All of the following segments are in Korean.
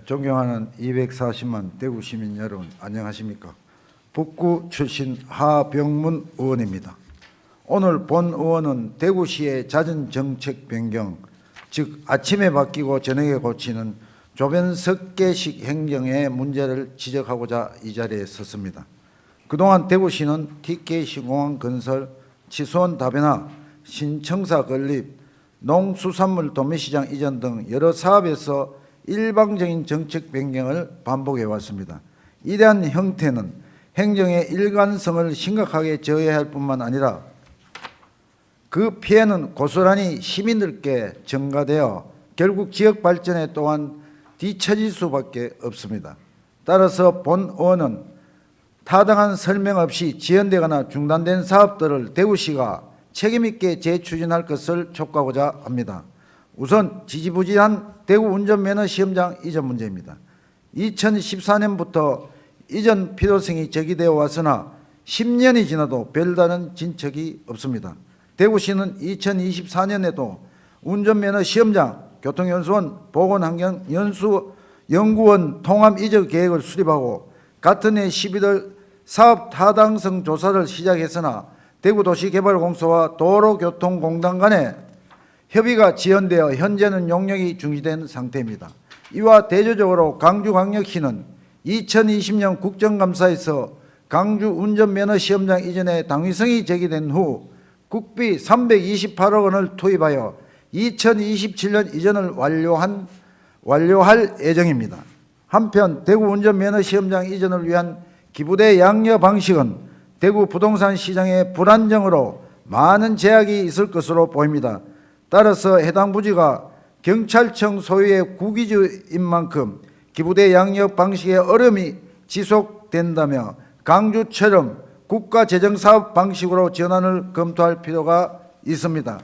존경하는 240만 대구 시민 여러분, 안녕하십니까? 북구 출신 하병문 의원입니다. 오늘 본 의원은 대구시의 잦은 정책 변경, 즉 아침에 바뀌고 저녁에 고치는 조변석계식 행정의 문제를 지적하고자 이 자리에 섰습니다. 그동안 대구시는 TK시공항 건설, 치수원 다변화, 신청사 건립, 농수산물 도매시장 이전 등 여러 사업에서 일방적인 정책 변경을 반복해 왔습니다. 이러한 형태는 행정의 일관성을 심각하게 저해할 뿐만 아니라 그 피해는 고스란히 시민들께 전가되어 결국 지역 발전에 또한 뒤처질 수밖에 없습니다. 따라서 본 의원은 타당한 설명 없이 지연되거나 중단된 사업들을 대구시가 책임있게 재추진할 것을 촉구하고자 합니다. 우선 지지부진한 대구 운전면허 시험장 이전 문제입니다. 2014년부터 이전 필요성이 제기되어 왔으나 10년이 지나도 별다른 진척이 없습니다. 대구시는 2024년에도 운전면허 시험장, 교통연수원, 보건환경연구원 통합 이전 계획을 수립하고 같은 해 11월 사업 타당성 조사를 시작했으나 대구도시개발공사와 도로교통공단 간에 협의가 지연되어 현재는 용역이 중지된 상태입니다. 이와 대조적으로 광주광역시는 2020년 국정감사에서 광주 운전면허 시험장 이전에 당위성이 제기된 후 국비 328억 원을 투입하여 2027년 이전을 완료할 예정입니다. 한편 대구 운전면허 시험장 이전을 위한 기부대 양려 방식은 대구 부동산 시장의 불안정으로 많은 제약이 있을 것으로 보입니다. 따라서 해당 부지가 경찰청 소유의 구기지인 만큼 기부대 양력 방식의 어려움이 지속된다며 광주처럼 국가재정사업 방식으로 전환을 검토할 필요가 있습니다.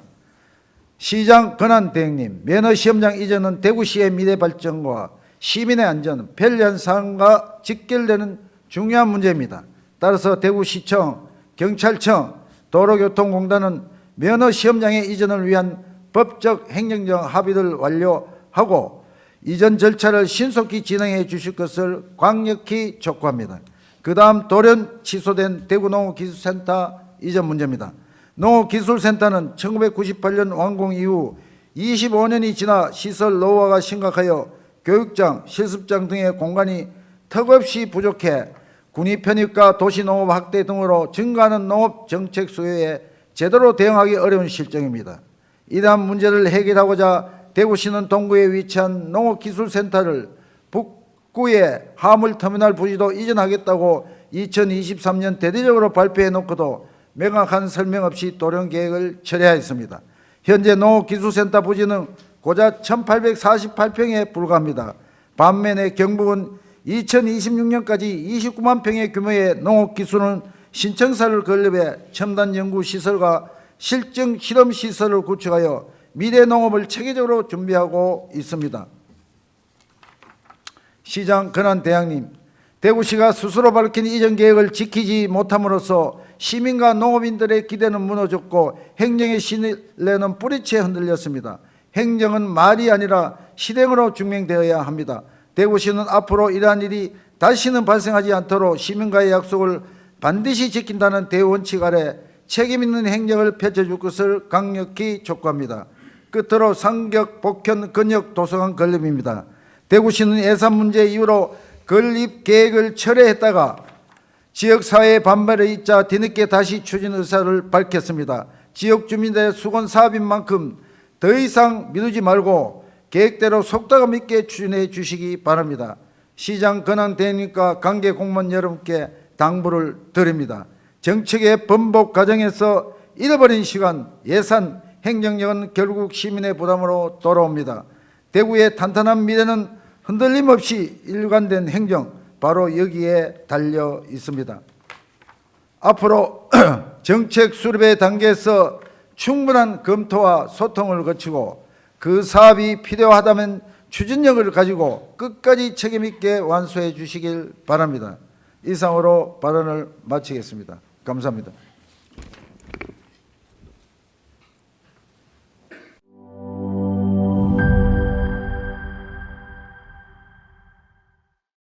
시장 권한대행님, 면허시험장 이전은 대구시의 미래 발전과 시민의 안전, 편리한 삶과 직결되는 중요한 문제입니다. 따라서 대구시청, 경찰청, 도로교통공단은 면허시험장의 이전을 위한 법적 행정적 합의를 완료하고 이전 절차를 신속히 진행해 주실 것을 강력히 촉구합니다. 그 다음 돌연 취소된 대구농업기술센터 이전 문제입니다. 농업기술센터는 1998년 완공 이후 25년이 지나 시설 노후화가 심각하여 교육장, 실습장 등의 공간이 턱없이 부족해 군위 편입과 도시농업 확대 등으로 증가하는 농업정책 수요에 제대로 대응하기 어려운 실정입니다. 이러한 문제를 해결하고자 대구시는 동구에 위치한 농업기술센터를 북구의 화물터미널 부지도 이전하겠다고 2023년 대대적으로 발표해 놓고도 명확한 설명 없이 도령 계획을 철회하였습니다. 현재 농업기술센터 부지는 고작 1848평에 불과합니다. 반면에 경북은 2026년까지 29만 평의 규모의 농업기술은 신청사를 건립해 첨단 연구시설과 실증 실험시설을 구축하여 미래 농업을 체계적으로 준비하고 있습니다. 시장 권한대행님, 대구시가 스스로 밝힌 이전 계획을 지키지 못함으로써 시민과 농업인들의 기대는 무너졌고 행정의 신뢰는 뿌리채 흔들렸습니다. 행정은 말이 아니라 실행으로 증명되어야 합니다. 대구시는 앞으로 이러한 일이 다시는 발생하지 않도록 시민과의 약속을 반드시 지킨다는 대원칙 아래 책임있는 행정을 펼쳐줄 것을 강력히 촉구합니다. 끝으로 상격, 복현, 건역, 도서관 건립입니다. 대구시는 예산 문제 이후로 건립 계획을 철회했다가 지역사회의 반발에 잇자 뒤늦게 다시 추진 의사를 밝혔습니다. 지역 주민들의 수건 사업인 만큼 더 이상 미루지 말고 계획대로 속도감 있게 추진해 주시기 바랍니다. 시장 권한대행님과 관계 공무원 여러분께 당부를 드립니다. 정책의 번복 과정에서 잃어버린 시간, 예산, 행정력은 결국 시민의 부담으로 돌아옵니다. 대구의 탄탄한 미래는 흔들림 없이 일관된 행정, 바로 여기에 달려 있습니다. 앞으로 정책 수립의 단계에서 충분한 검토와 소통을 거치고 그 사업이 필요하다면 추진력을 가지고 끝까지 책임있게 완수해 주시길 바랍니다. 이상으로 발언을 마치겠습니다. 감사합니다.